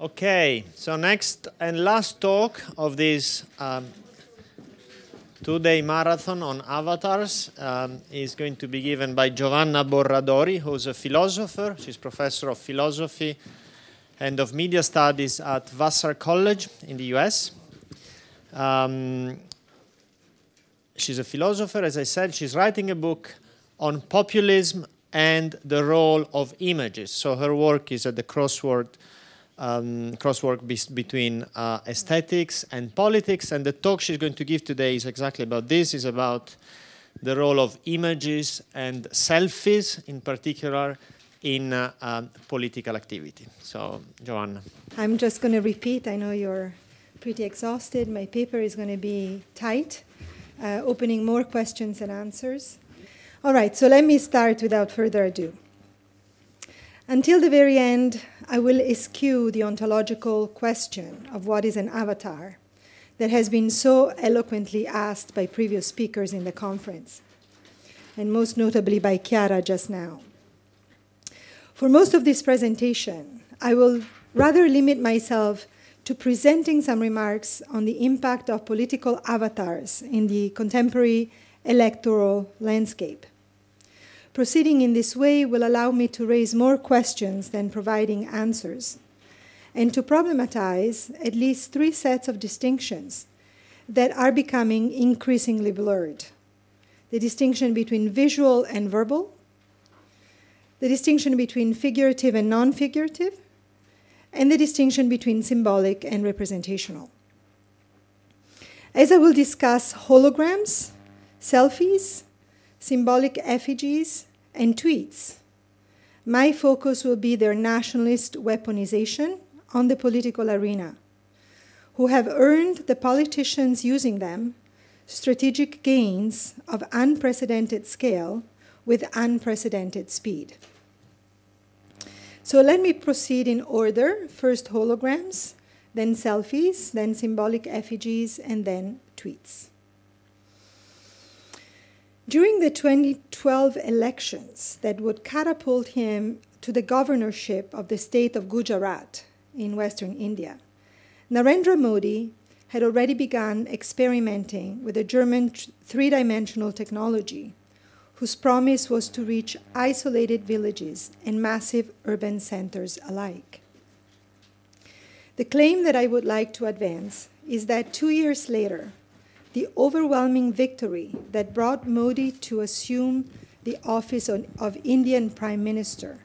Okay, so next and last talk of this two-day marathon on avatars is going to be given by Giovanna Borradori, who's a philosopher. She's professor of philosophy and of media studies at Vassar College in the US. She's a philosopher, as I said. She's writing a book on populism and the role of images. So her work is at the crossword between aesthetics and politics, and the talk she's going to give today is exactly about this, is about the role of images and selfies in particular in political activity. So, Giovanna. I'm just going to repeat, I know you're pretty exhausted. My paper is going to be tight, opening more questions and answers. All right, so let me start without further ado. Until the very end, I will eschew the ontological question of what is an avatar that has been so eloquently asked by previous speakers in the conference, and most notably by Chiara just now. For most of this presentation, I will rather limit myself to presenting some remarks on the impact of political avatars in the contemporary electoral landscape. Proceeding in this way will allow me to raise more questions than providing answers, and to problematize at least three sets of distinctions that are becoming increasingly blurred. The distinction between visual and verbal, the distinction between figurative and non-figurative, and the distinction between symbolic and representational. As I will discuss holograms, selfies, symbolic effigies, and tweets, my focus will be their nationalist weaponization on the political arena, who have earned the politicians using them strategic gains of unprecedented scale with unprecedented speed. So let me proceed in order. First holograms, then selfies, then symbolic effigies, and then tweets. During the 2012 elections that would catapult him to the governorship of the state of Gujarat in Western India, Narendra Modi had already begun experimenting with a German three-dimensional technology whose promise was to reach isolated villages and massive urban centers alike. The claim that I would like to advance is that 2 years later, the overwhelming victory that brought Modi to assume the office of Indian Prime Minister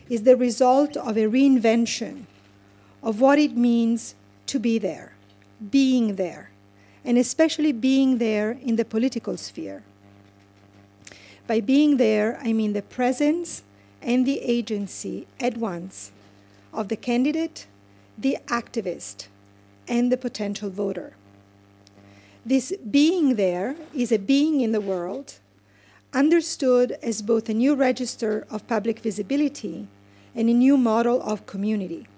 is the result of a reinvention of what it means to be there, being there, and especially being there in the political sphere. By being there, I mean the presence and the agency at once of the candidate, the activist, and the potential voter. This being there is a being in the world, understood as both a new register of public visibility and a new model of community.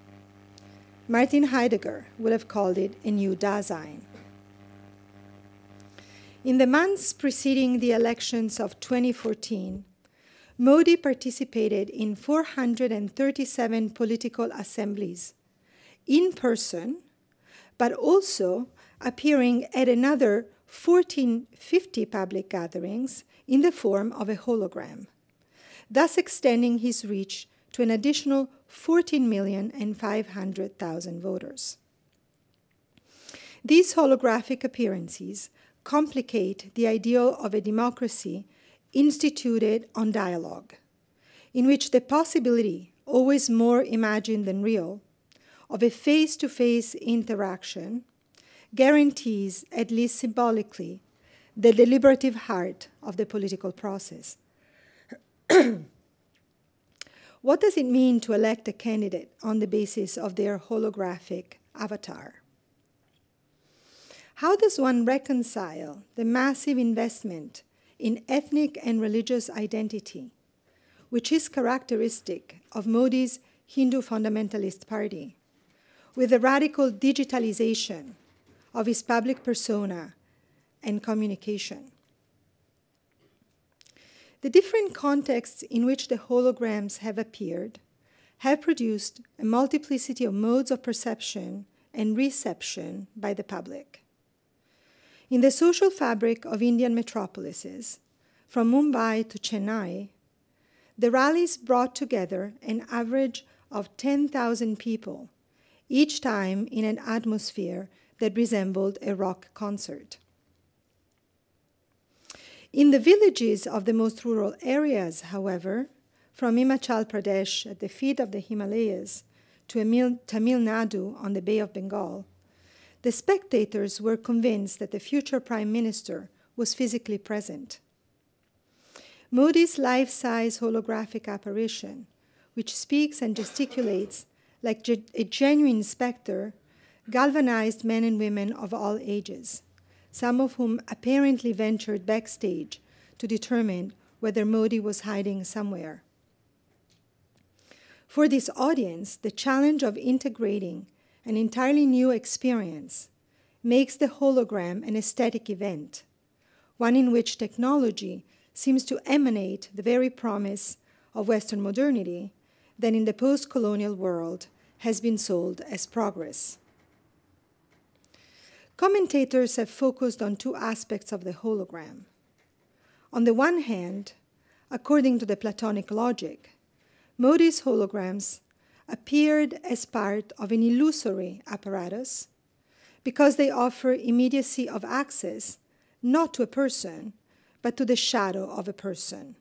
Martin Heidegger would have called it a new Dasein. In the months preceding the elections of 2014, Modi participated in 437 political assemblies, in person, but also appearing at another 1,450 public gatherings in the form of a hologram, thus extending his reach to an additional 14,500,000 voters. These holographic appearances complicate the ideal of a democracy instituted on dialogue, in which the possibility, always more imagined than real, of a face-to-face interaction guarantees, at least symbolically, the deliberative heart of the political process. What does it mean to elect a candidate on the basis of their holographic avatar? How does one reconcile the massive investment in ethnic and religious identity, which is characteristic of Modi's Hindu fundamentalist party, with the radical digitalization of his public persona and communication? The different contexts in which the holograms have appeared have produced a multiplicity of modes of perception and reception by the public. In the social fabric of Indian metropolises, from Mumbai to Chennai, the rallies brought together an average of 10,000 people, each time in an atmosphere that resembled a rock concert. In the villages of the most rural areas, however, from Himachal Pradesh at the feet of the Himalayas to Tamil Nadu on the Bay of Bengal, the spectators were convinced that the future prime minister was physically present. Modi's life-size holographic apparition, which speaks and gesticulates like a genuine specter, galvanized men and women of all ages, some of whom apparently ventured backstage to determine whether Modi was hiding somewhere. For this audience, the challenge of integrating an entirely new experience makes the hologram an aesthetic event, one in which technology seems to emanate the very promise of Western modernity that in the post-colonial world has been sold as progress. Commentators have focused on two aspects of the hologram. On the one hand, according to the Platonic logic, Modi's holograms appeared as part of an illusory apparatus because they offer immediacy of access not to a person, but to the shadow of a person,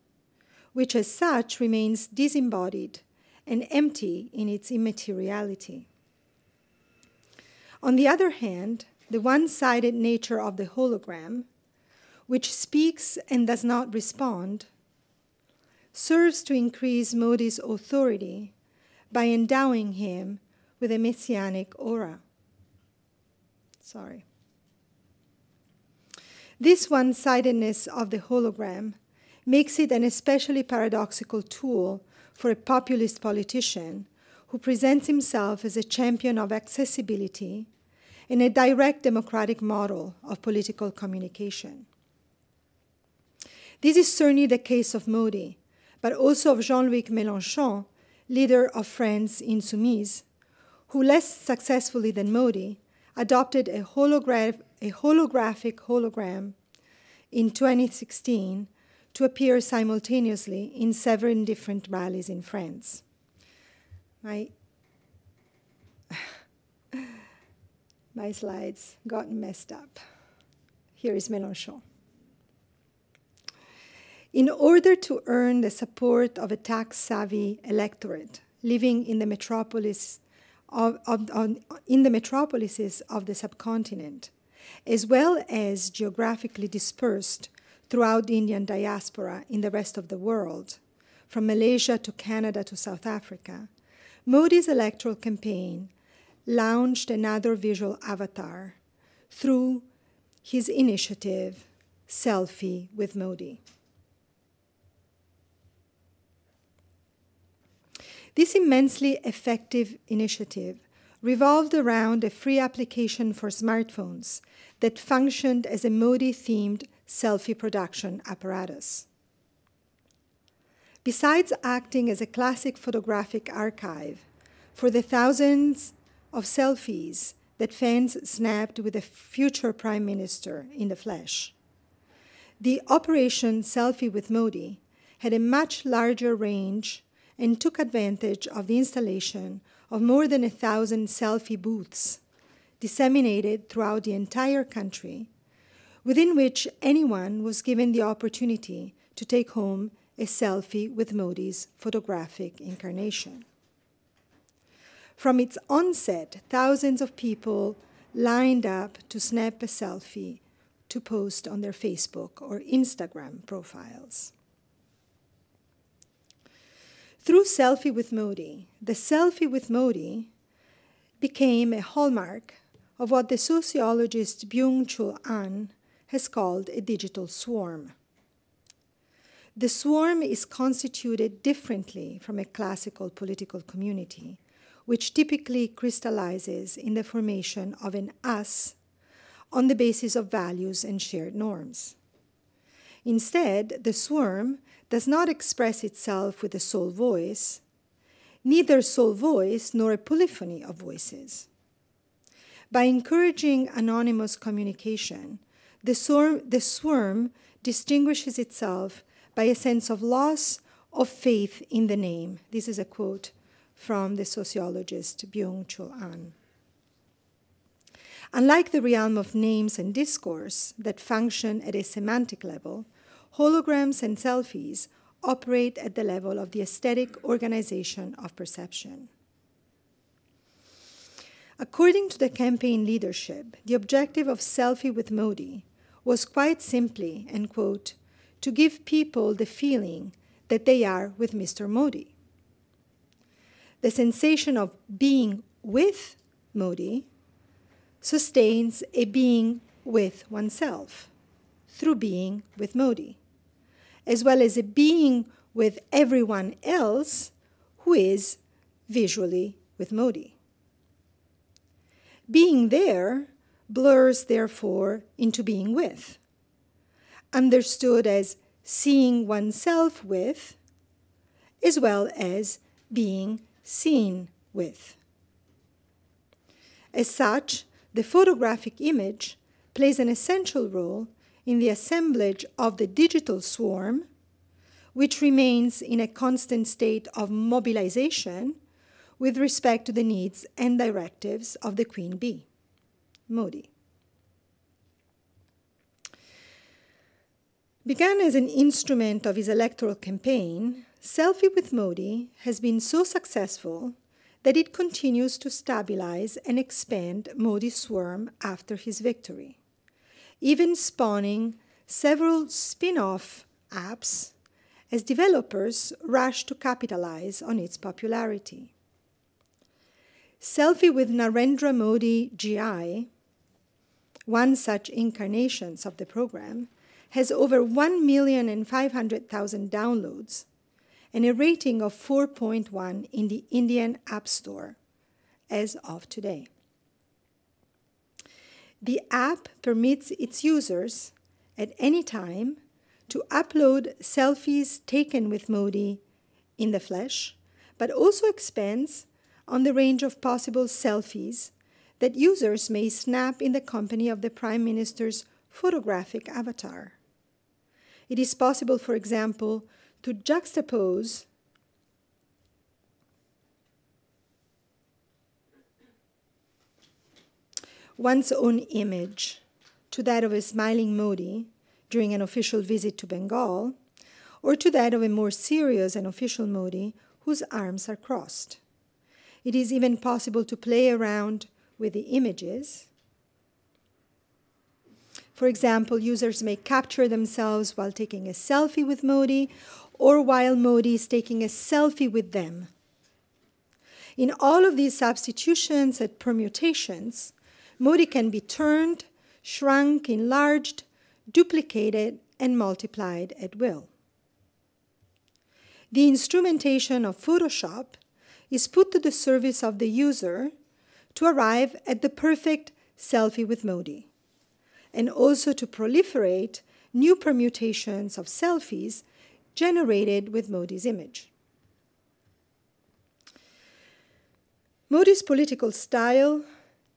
which as such remains disembodied and empty in its immateriality. On the other hand, the one-sided nature of the hologram, which speaks and does not respond, serves to increase Modi's authority by endowing him with a messianic aura. This one-sidedness of the hologram makes it an especially paradoxical tool for a populist politician who presents himself as a champion of accessibility and a direct democratic model of political communication. This is certainly the case of Modi, but also of Jean-Luc Mélenchon, leader of France Insoumise, who less successfully than Modi adopted a holographic hologram in 2016 to appear simultaneously in 7 different rallies in France. My slides got messed up. Here is Mélenchon. In order to earn the support of a tax-savvy electorate living in the metropolises of the subcontinent, as well as geographically dispersed throughout the Indian diaspora in the rest of the world, from Malaysia to Canada to South Africa, Modi's electoral campaign launched another visual avatar through his initiative, Selfie with Modi. This immensely effective initiative revolved around a free application for smartphones that functioned as a Modi-themed selfie production apparatus. Besides acting as a classic photographic archive for the thousands of selfies that fans snapped with the future prime minister in the flesh, the Operation Selfie with Modi had a much larger range and took advantage of the installation of more than 1,000 selfie booths disseminated throughout the entire country, within which anyone was given the opportunity to take home a selfie with Modi's photographic incarnation. From its onset, thousands of people lined up to snap a selfie to post on their Facebook or Instagram profiles. Through Selfie with Modi, the Selfie with Modi became a hallmark of what the sociologist Byung-Chul An has called a digital swarm. The swarm is constituted differently from a classical political community, which typically crystallizes in the formation of an us on the basis of values and shared norms. Instead, the swarm does not express itself with a sole voice. neither sole voice nor a polyphony of voices. By encouraging anonymous communication, the swarm distinguishes itself by a sense of loss of faith in the name. This is a quote from the sociologist Byung-Chul An. Unlike the realm of names and discourse that function at a semantic level, holograms and selfies operate at the level of the aesthetic organization of perception. According to the campaign leadership, the objective of Selfie with Modi was quite simply, and quote, to give people the feeling that they are with Mr. Modi. The sensation of being with Modi sustains a being with oneself through being with Modi, as well as a being with everyone else who is visually with Modi. Being there blurs, therefore, into being with, understood as seeing oneself with, as well as being seen with. As such, the photographic image plays an essential role in the assemblage of the digital swarm, which remains in a constant state of mobilization with respect to the needs and directives of the Queen Bee, Modi. Begun as an instrument of his electoral campaign, Selfie with Modi has been so successful that it continues to stabilize and expand Modi's swarm after his victory, even spawning several spin-off apps as developers rush to capitalize on its popularity. Selfie with Narendra Modi GI, one such incarnation of the program, has over 1,500,000 downloads and a rating of 4.1 in the Indian App Store as of today. The app permits its users at any time to upload selfies taken with Modi in the flesh, but also expands on the range of possible selfies that users may snap in the company of the Prime Minister's photographic avatar. It is possible, for example, to juxtapose one's own image to that of a smiling Modi during an official visit to Bengal, or to that of a more serious and official Modi whose arms are crossed. It is even possible to play around with the images. For example, users may capture themselves while taking a selfie with Modi, or while Modi is taking a selfie with them. In all of these substitutions and permutations, Modi can be turned, shrunk, enlarged, duplicated, and multiplied at will. The instrumentation of Photoshop is put to the service of the user to arrive at the perfect selfie with Modi, and also to proliferate new permutations of selfies generated with Modi's image. Modi's political style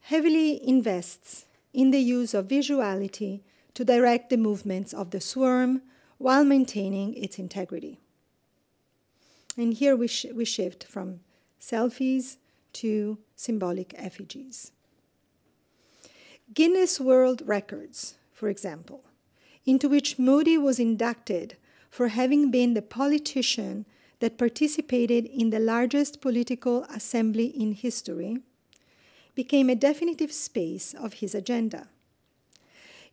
heavily invests in the use of visuality to direct the movements of the swarm while maintaining its integrity. And here we shift from selfies to symbolic effigies. Guinness World Records, for example, into which Modi was inducted for having been the politician that participated in the largest political assembly in history, became a definitive space of his agenda.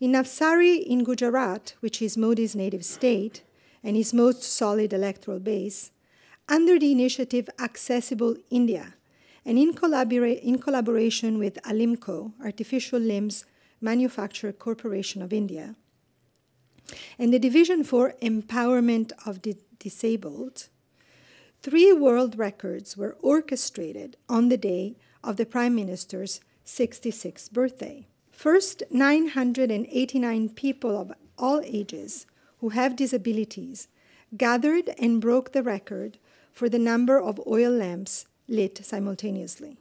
In Navsari in Gujarat, which is Modi's native state and his most solid electoral base, under the initiative Accessible India, and in collaboration with Alimco, Artificial Limbs Manufacturer Corporation of India, and the Division for Empowerment of the Disabled, 3 world records were orchestrated on the day of the Prime Minister's 66th birthday. First, 989 people of all ages who have disabilities gathered and broke the record for the number of oil lamps lit simultaneously.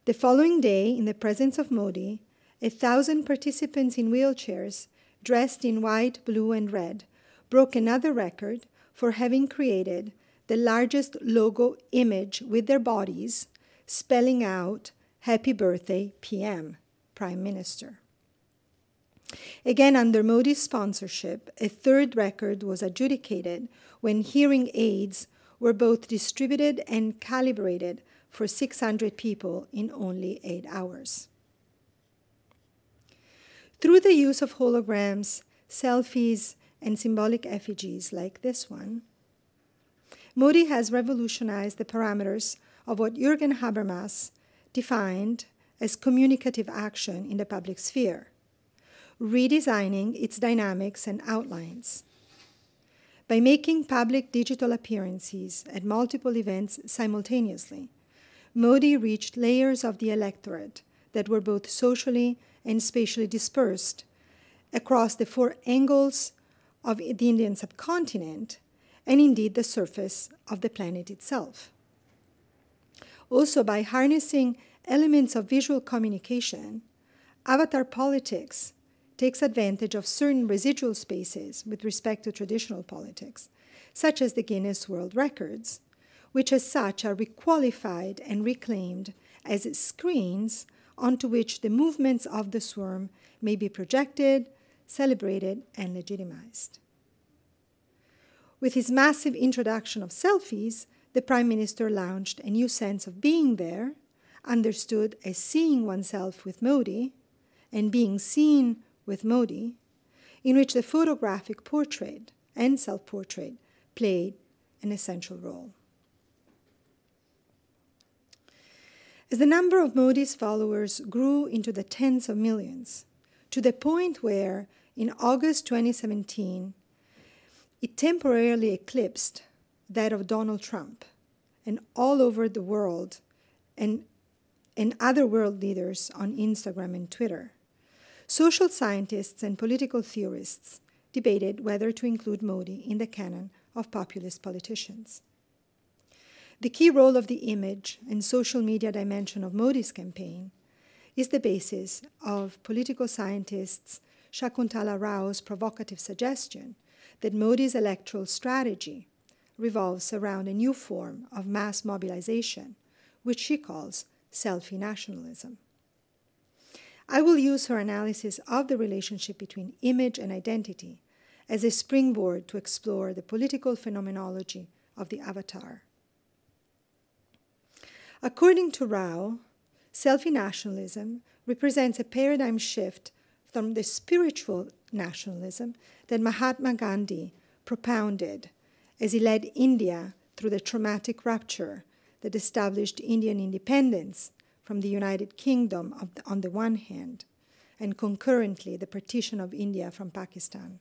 The following day, in the presence of Modi, 1,000 participants in wheelchairs, dressed in white, blue, and red, broke another record for having created the largest logo image with their bodies, spelling out "Happy Birthday, PM, Prime Minister." Again, under Modi's sponsorship, a third record was adjudicated when hearing aids were both distributed and calibrated for 600 people in only 8 hours. Through the use of holograms, selfies, and symbolic effigies like this one, Modi has revolutionized the parameters of what Jürgen Habermas defined as communicative action in the public sphere, redesigning its dynamics and outlines. By making public digital appearances at multiple events simultaneously, Modi reached layers of the electorate that were both socially and spatially dispersed across the 4 angles of the Indian subcontinent and indeed the surface of the planet itself. Also, by harnessing elements of visual communication, avatar politics takes advantage of certain residual spaces with respect to traditional politics, such as the Guinness World Records, which as such are requalified and reclaimed as screens onto which the movements of the swarm may be projected, celebrated, and legitimized. With his massive introduction of selfies, the Prime Minister launched a new sense of being there, understood as seeing oneself with Modi, and being seen with Modi, in which the photographic portrait and self-portrait played an essential role. As the number of Modi's followers grew into the tens of millions, to the point where, in August 2017, it temporarily eclipsed that of Donald Trump, and all over the world, and other world leaders on Instagram and Twitter, social scientists and political theorists debated whether to include Modi in the canon of populist politicians. The key role of the image and social media dimension of Modi's campaign is the basis of political scientists Shakuntala Rao's provocative suggestion that Modi's electoral strategy revolves around a new form of mass mobilization, which she calls selfie nationalism. I will use her analysis of the relationship between image and identity as a springboard to explore the political phenomenology of the avatar. According to Rao, selfie nationalism represents a paradigm shift from the spiritual nationalism that Mahatma Gandhi propounded as he led India through the traumatic rupture that established Indian independence from the United Kingdom on the one hand, and concurrently the partition of India from Pakistan.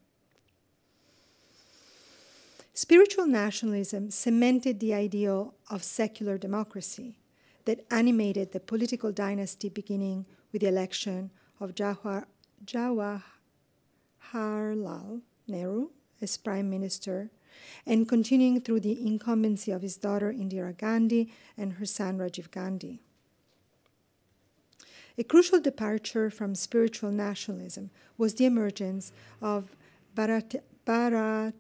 Spiritual nationalism cemented the ideal of secular democracy that animated the political dynasty beginning with the election of Jawaharlal Nehru as Prime Minister and continuing through the incumbency of his daughter Indira Gandhi and her son Rajiv Gandhi. A crucial departure from spiritual nationalism was the emergence of Bharatiya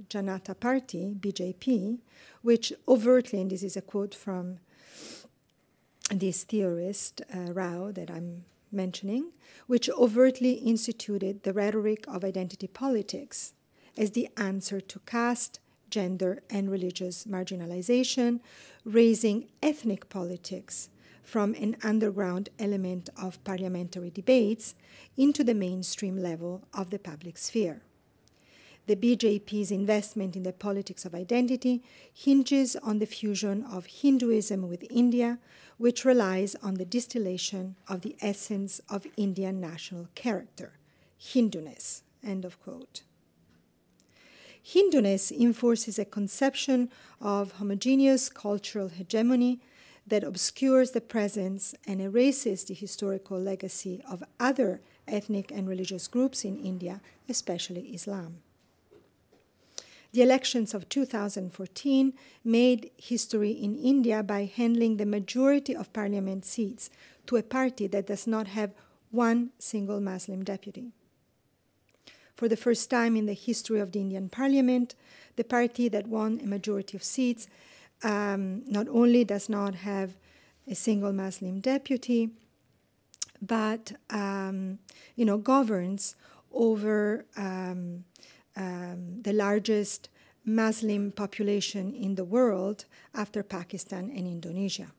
Janata Party, BJP, which overtly, and this is a quote from this theorist, Rao, that I'm mentioning, which overtly instituted the rhetoric of identity politics as the answer to caste, gender, and religious marginalization, raising ethnic politics from an underground element of parliamentary debates into the mainstream level of the public sphere. The BJP's investment in the politics of identity hinges on the fusion of Hinduism with India, which relies on the distillation of the essence of Indian national character, Hinduness, end of quote. Hinduness enforces a conception of homogeneous cultural hegemony that obscures the presence and erases the historical legacy of other ethnic and religious groups in India, especially Islam. The elections of 2014 made history in India by handing the majority of parliament seats to a party that does not have one single Muslim deputy. For the first time in the history of the Indian parliament, the party that won a majority of seats not only does not have a single Muslim deputy, but governs over the largest Muslim population in the world after Pakistan and Indonesia.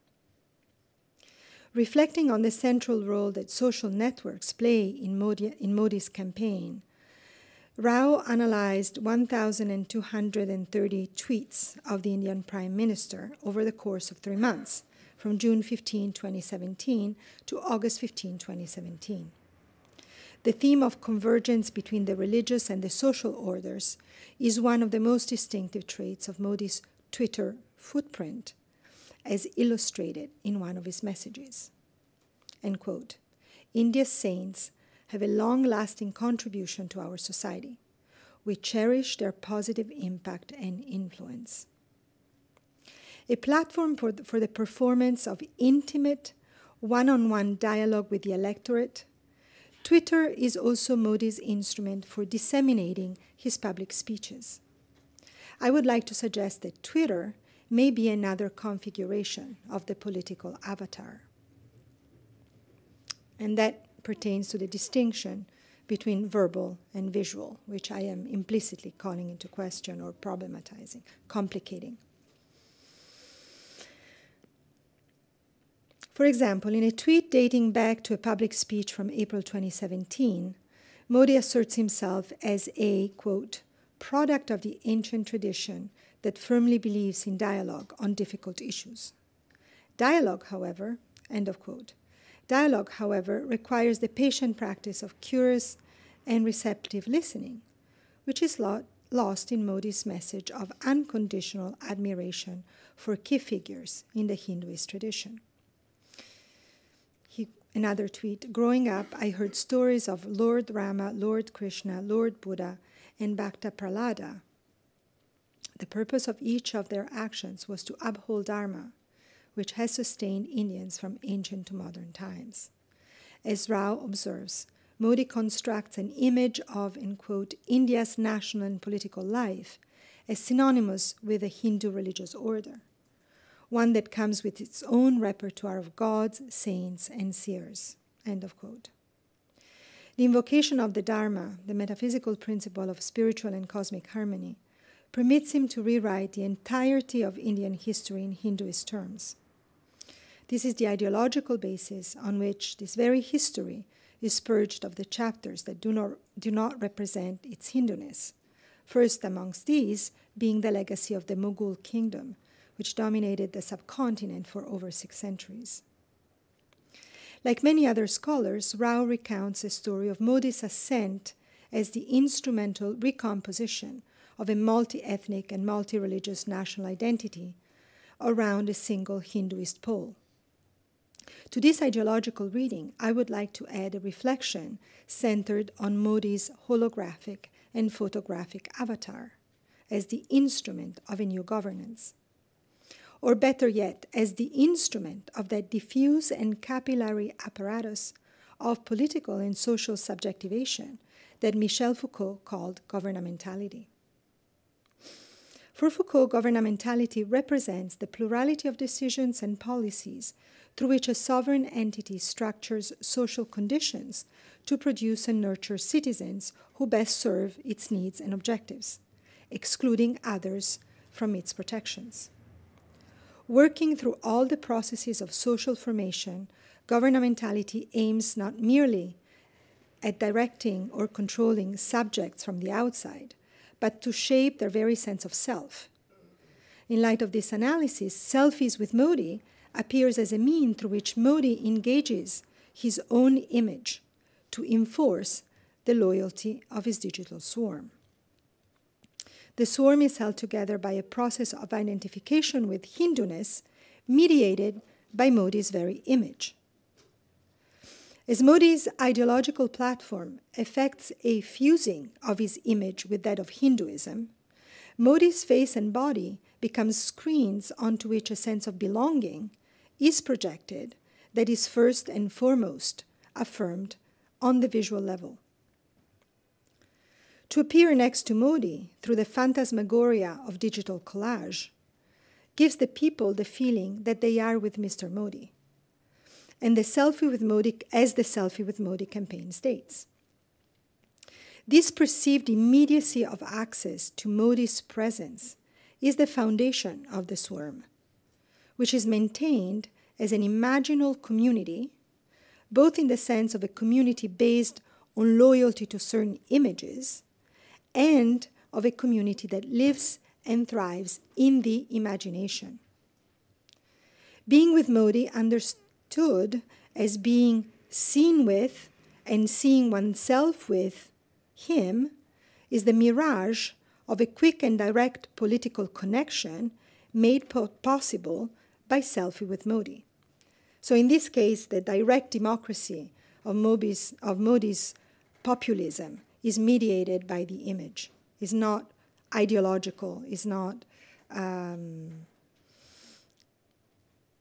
Reflecting on the central role that social networks play in Modi's campaign, Rao analyzed 1,230 tweets of the Indian Prime Minister over the course of 3 months, from June 15, 2017 to August 15, 2017. The theme of convergence between the religious and the social orders is one of the most distinctive traits of Modi's Twitter footprint, as illustrated in one of his messages. End quote. India's saints have a long-lasting contribution to our society. We cherish their positive impact and influence. A platform for the performance of intimate, one-on-one dialogue with the electorate, Twitter is also Modi's instrument for disseminating his public speeches. I would like to suggest that Twitter may be another configuration of the political avatar. And that pertains to the distinction between verbal and visual, which I am implicitly calling into question or problematizing, complicating. For example, in a tweet dating back to a public speech from April 2017, Modi asserts himself as a, quote, product of the ancient tradition that firmly believes in dialogue on difficult issues. Dialogue, however, end of quote. Dialogue, however, requires the patient practice of curious and receptive listening, which is lost in Modi's message of unconditional admiration for key figures in the Hinduist tradition. Another tweet, growing up, I heard stories of Lord Rama, Lord Krishna, Lord Buddha, and Bhakta Prahlada. The purpose of each of their actions was to uphold Dharma, which has sustained Indians from ancient to modern times. As Rao observes, Modi constructs an image of, in quote, India's national and political life as synonymous with the Hindu religious order, one that comes with its own repertoire of gods, saints, and seers, end of quote. The invocation of the Dharma, the metaphysical principle of spiritual and cosmic harmony, permits him to rewrite the entirety of Indian history in Hinduist terms. This is the ideological basis on which this very history is purged of the chapters that do not represent its Hinduness, first amongst these being the legacy of the Mughal kingdom, which dominated the subcontinent for over 6 centuries. Like many other scholars, Rao recounts a story of Modi's ascent as the instrumental recomposition of a multi-ethnic and multi-religious national identity around a single Hinduist pole. To this ideological reading, I would like to add a reflection centered on Modi's holographic and photographic avatar as the instrument of a new governance. Or better yet, as the instrument of that diffuse and capillary apparatus of political and social subjectivation that Michel Foucault called governmentality. For Foucault, governmentality represents the plurality of decisions and policies through which a sovereign entity structures social conditions to produce and nurture citizens who best serve its needs and objectives, excluding others from its protections. Working through all the processes of social formation, governmentality aims not merely at directing or controlling subjects from the outside, but to shape their very sense of self. In light of this analysis, Selfies with Modi appears as a mean through which Modi engages his own image to enforce the loyalty of his digital swarm. The swarm is held together by a process of identification with Hinduness mediated by Modi's very image. As Modi's ideological platform effects a fusing of his image with that of Hinduism, Modi's face and body become screens onto which a sense of belonging is projected that is first and foremost affirmed on the visual level. To appear next to Modi through the phantasmagoria of digital collage gives the people the feeling that they are with Mr. Modi, and the Selfie with Modi, as the Selfie with Modi campaign states. This perceived immediacy of access to Modi's presence is the foundation of the swarm, which is maintained as an imaginal community, both in the sense of a community based on loyalty to certain images, and of a community that lives and thrives in the imagination. Being with Modi understood as being seen with and seeing oneself with him is the mirage of a quick and direct political connection made possible by Selfie with Modi. So in this case, the direct democracy of Modi's populism is mediated by the image, is not ideological, is not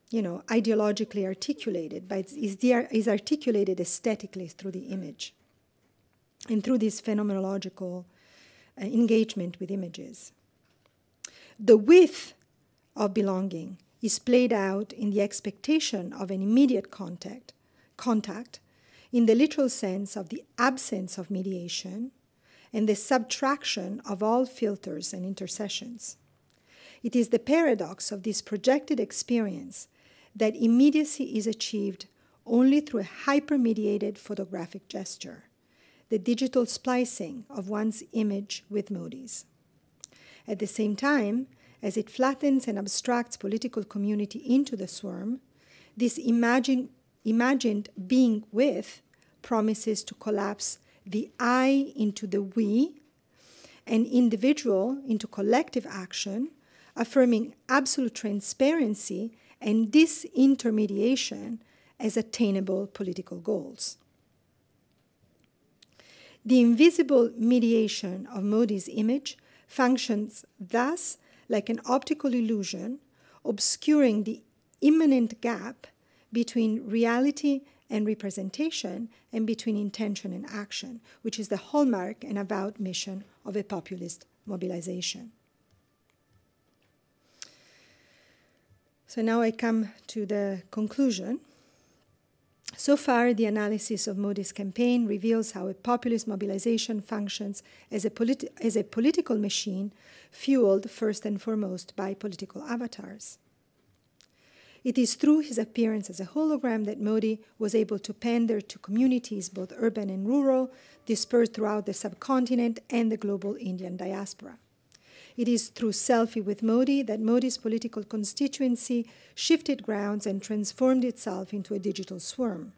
ideologically articulated, but is articulated aesthetically through the image and through this phenomenological engagement with images. The width of belonging is played out in the expectation of an immediate contact in the literal sense of the absence of mediation and the subtraction of all filters and intercessions. It is the paradox of this projected experience that immediacy is achieved only through a hyper-mediated photographic gesture, the digital splicing of one's image with Modi's. At the same time, as it flattens and abstracts political community into the swarm, this imagined being with promises to collapse the I into the we, and individual into collective action, affirming absolute transparency and disintermediation as attainable political goals. The invisible mediation of Modi's image functions thus like an optical illusion, obscuring the immanent gap between reality and representation and between intention and action, which is the hallmark and avowed mission of a populist mobilization. So now I come to the conclusion. So far, the analysis of Modi's campaign reveals how a populist mobilization functions as a political machine fueled first and foremost by political avatars. It is through his appearance as a hologram that Modi was able to pander to communities, both urban and rural, dispersed throughout the subcontinent and the global Indian diaspora. It is through Selfie with Modi that Modi's political constituency shifted grounds and transformed itself into a digital swarm.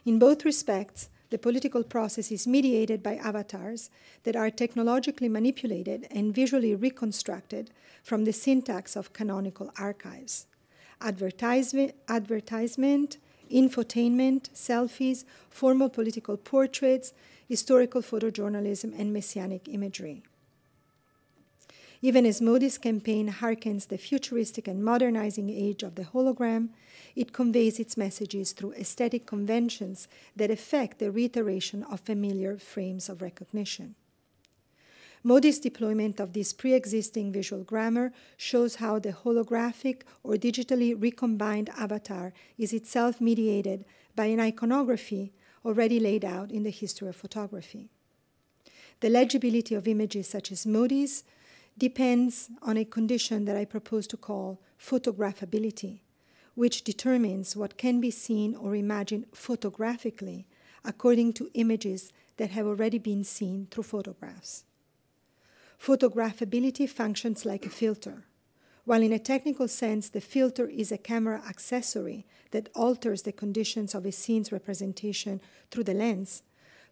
In both respects, the political process is mediated by avatars that are technologically manipulated and visually reconstructed from the syntax of canonical archives. Advertisement, infotainment, selfies, formal political portraits, historical photojournalism, and messianic imagery. Even as Modi's campaign hearkens the futuristic and modernizing age of the hologram, it conveys its messages through aesthetic conventions that affect the reiteration of familiar frames of recognition. Modi's deployment of this pre-existing visual grammar shows how the holographic or digitally recombined avatar is itself mediated by an iconography already laid out in the history of photography. The legibility of images such as Modi's depends on a condition that I propose to call photographability, which determines what can be seen or imagined photographically according to images that have already been seen through photographs. Photographability functions like a filter. While in a technical sense, the filter is a camera accessory that alters the conditions of a scene's representation through the lens,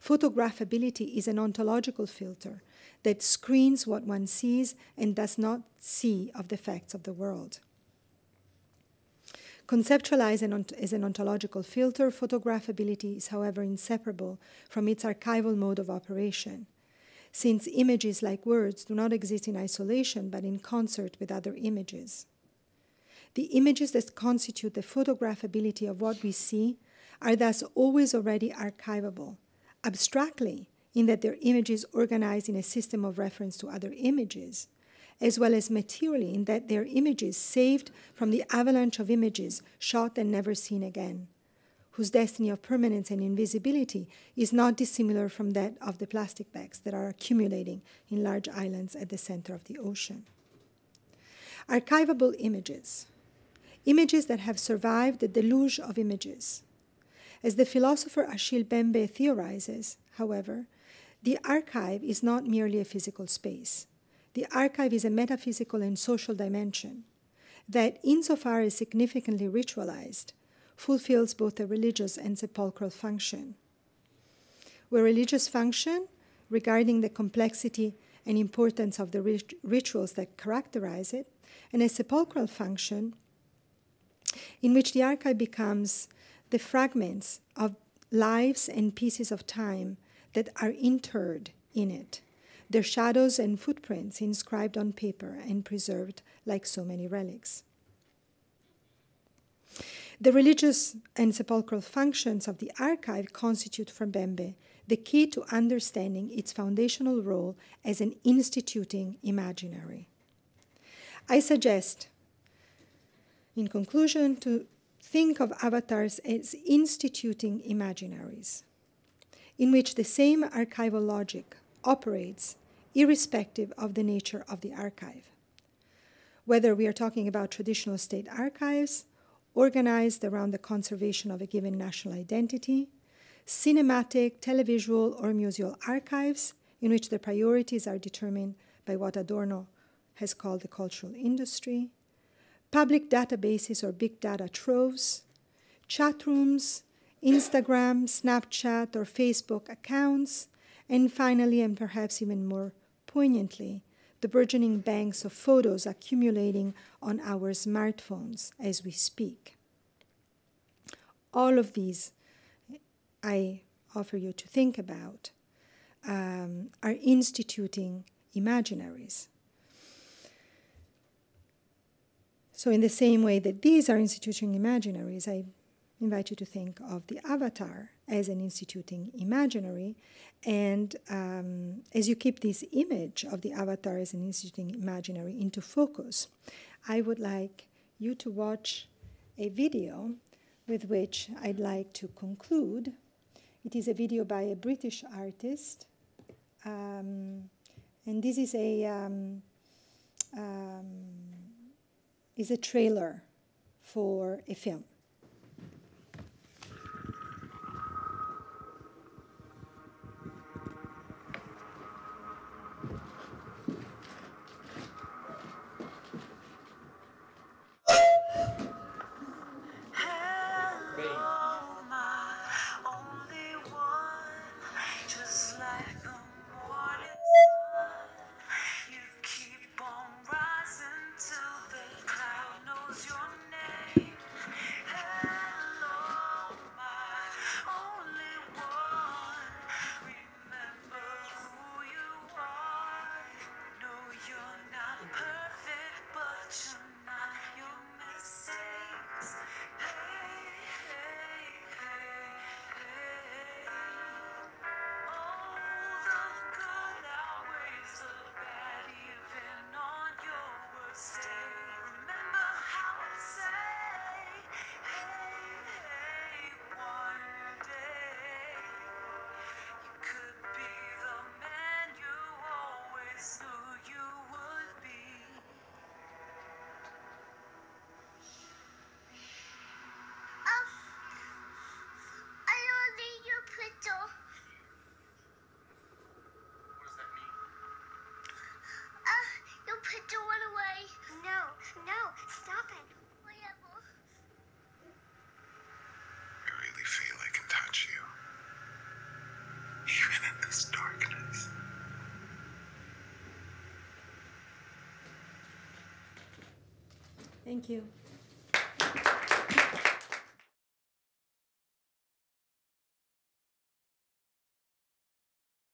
photographability is an ontological filter that screens what one sees and does not see of the facts of the world. Conceptualized as an ontological filter, photographability is, however, inseparable from its archival mode of operation. since images, like words, do not exist in isolation but in concert with other images. The images that constitute the photographability of what we see are thus always already archivable, abstractly, in that their images organized in a system of reference to other images, as well as materially in that their images saved from the avalanche of images shot and never seen again, whose destiny of permanence and invisibility is not dissimilar from that of the plastic bags that are accumulating in large islands at the center of the ocean. Archivable images, images that have survived the deluge of images. As the philosopher Achille Mbembe theorizes, however, the archive is not merely a physical space. The archive is a metaphysical and social dimension that, insofar as significantly ritualized, fulfills both a religious and sepulchral function. Where religious function, regarding the complexity and importance of the rituals that characterize it, and a sepulchral function in which the archive becomes the fragments of lives and pieces of time that are interred in it, their shadows and footprints inscribed on paper and preserved like so many relics. The religious and sepulchral functions of the archive constitute for Mbembe the key to understanding its foundational role as an instituting imaginary. I suggest, in conclusion, to think of avatars as instituting imaginaries, in which the same archival logic operates irrespective of the nature of the archive. Whether we are talking about traditional state archives, organized around the conservation of a given national identity, cinematic, televisual, or museal archives, in which the priorities are determined by what Adorno has called the cultural industry, public databases or big data troves, chat rooms, Instagram, Snapchat, or Facebook accounts, and finally, and perhaps even more poignantly, the burgeoning banks of photos accumulating on our smartphones as we speak. All of these I offer you to think about are instituting imaginaries. So in the same way that these are instituting imaginaries, I invite you to think of the avatar as an instituting imaginary. And as you keep this image of the avatar as an instituting imaginary into focus, I would like you to watch a video with which I'd like to conclude. It is a video by a British artist. And this is a trailer for a film. Thank you.